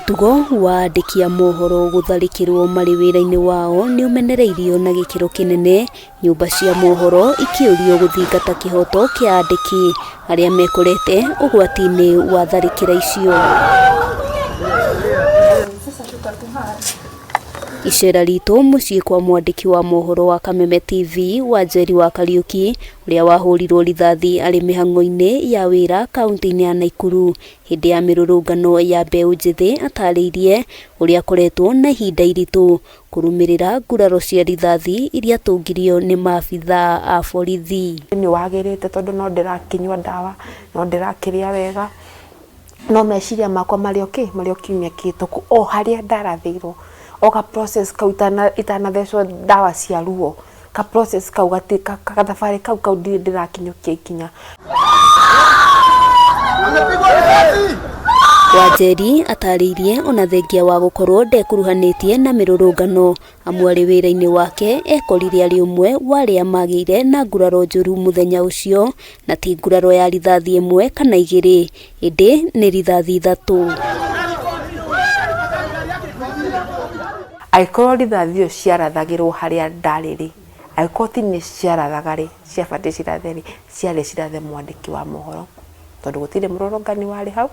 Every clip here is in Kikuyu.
Mutugo wa andiki a mohoro gutharikirwo mari wira-ini wao ni umenereirio na gikiro kinene, nyumba cia mohoro ikiurio guthingata kihoto kia andiki aria mekorete ugwati-ini wa tharikira icio. Icera ritu mucii kwa mwandiki wa mohoro wa Kameme TV wa Njeri wa Kariuki uria wahurirwo rithathi ari mihang'o-ini ya wira kaunti-ini ya Nakuru hindi ya mirurungano ya mbeu njithi atariirie uria koretwo na ihinda iritu kurumirira nguraro cia rithathi iria tungirio ni maabitha a borithi. Ni wagirite tondu no ndirakinywa ndawa, no ndirakiria wega, no meciria makwa mario kiumia kihituku o haria ndarathirwo oka process kau itanathecwo ndawa cia ruo ka process kau gathabari kau ndirakinyukia ikinya. Wanjeri atariirie ona thengia wa gukorwo ndekuruhanitie na mirurungano amu ari wira-ini wake ekorire ari umwe waria magire na nguraro njuru muthenya ucio na ti nguraro ya rithathi imwe kana igiri indi ni rithathi ithatu. Aikorwo rithathi ciarathagirwo haria ndariri aikorwo ti ni ciarathagari ciabati ciratheri ciare cirathe mwandiki wa mohoro tondu gutire murorongani wari hau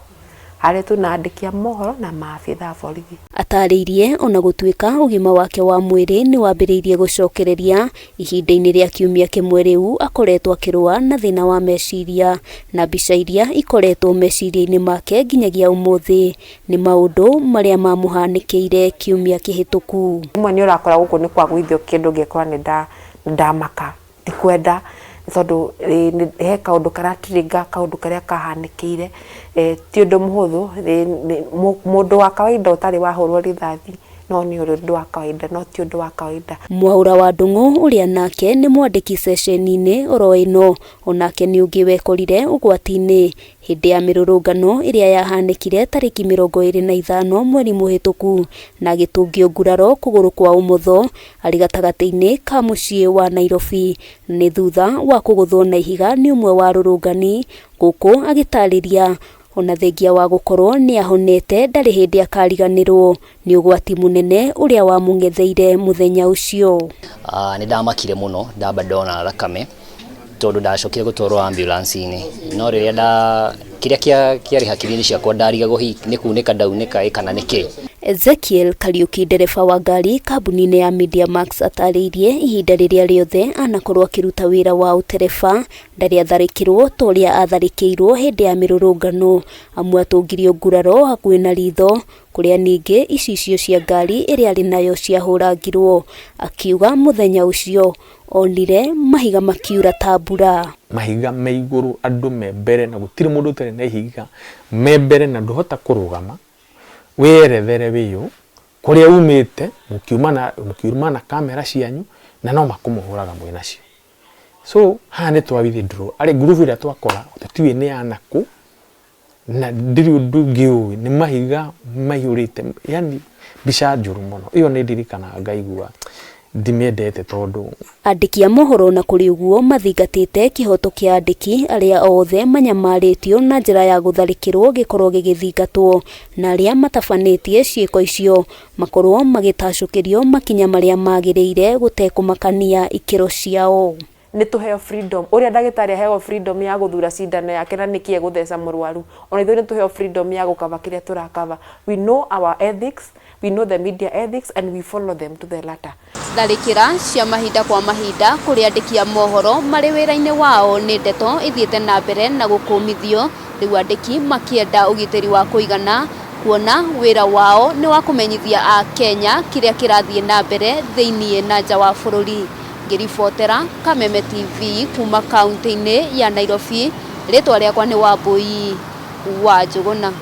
hari tu na andiki a mohoro na maabitha borithi. Atariirie ona gutuika ugima wake wa mwiri ni wambiriirie gucokereria ihinda-ini ria kiumia kimwe riu akoretwo akirua na thina wa meciria na mbica iria ikoretwo meciria-ini make nginyagia umuthi ni maundu maria mamuhanikiire kiumia kihituku. Mwe ni urakora guku ni kwa gwithio kindu ngekora ni ndamaka ndikwenda tondu he kaundu karatiringa kaundu karia kahanikiire ti undu muhuthu mundu wa kawaida utari wahurwo rithathi no ni undu wa kawaida no ti undu wa kawaida. Mwaura wa Ndung'u uria nake ni mwandiki session-ini oro ino onake ni ungi wekorire ugwati-ini hindi ya mirurungano iria yahanikire tariki 25 mweri muhituku na gitungio nguraro kuguru kwa umotho ari gatagati-ini ka mucii wa Nairobi ni thutha wa kuguthwo na ihiga ni umwe wa rurungani guku agitariria ona thengia wa gukorwo ni ahonete ndari hindi akariganirwo ni ugwati munene uria wa mungetheire muthenya ucio. Ni ndamakire muno ndamba ndona thakame tondu ndacokire gutwarwo ambulance-ini no riria kiria kiari hakiri-ini ciakwa ndariga ni kunika ndaunika kana niki. Ezekiel Kariuki ndereba wa ngari kambuni-ini ya MEDIAMAX atariirie ihinda riria riothe anakorwo akiruta wira wa utereba ndari atharikirwo toria atharikirwo hindi ya mirurungano amu atungirio nguraro hakuhi na ritho kuria ningi icicio cia ngari iria ari nayo ciahurangirwo akiuga muthenya ucio onire mahiga makiura ta mbura. Mahiga me iguru andu me mbere na gutire mundu utari na ihiga me mbere na nduhota kurugama werethere wiyo kuria umite mukiuma na kamera cianyu na no makumuhuraga mwe nacio. So hane twabithi ndro ari groove ira twakora tutiwe ni anaku na ndiri undu ngiuwi ni mahiga maiyurite yani bica njuru muno iyo ni ndirikana ngaigua ndimiendete tondu andiki a mohoro na kuri uguo mathingatite kihoto kia andiki aria othe manyamaritio na njira ya gutharikirwo gikorwo gigithingatwo na aria matabanitie ciiko icio makorwo magitacukirio makinya maria magiriire gutekumakania ikiro ciao. Ni tuheo freedom uria ndagitari heo freedom ya guthura cindano yake na nikie gutheca murwaru ona ithuĩ ni tuheo freedom ya gukava kiria turakava. We know our ethics, we know the media ethics and we follow them to the letter. Tharikira cia mahinda kwa mahinda kuri andiki a mohoro mari wira-ini wao ni ndeto ithiete na mbere na gukumithio riu andiki makienda ugitiri wa kuigana kuona wira wao ni wa kumenyithia a Kenya kiria kirathie na mbere thiini na nja wa bururi. Ngiribotera Kameme TV kuma kaunti-ini ya Nairobi, ritwa riakwa ni Wambui wa Njuguna.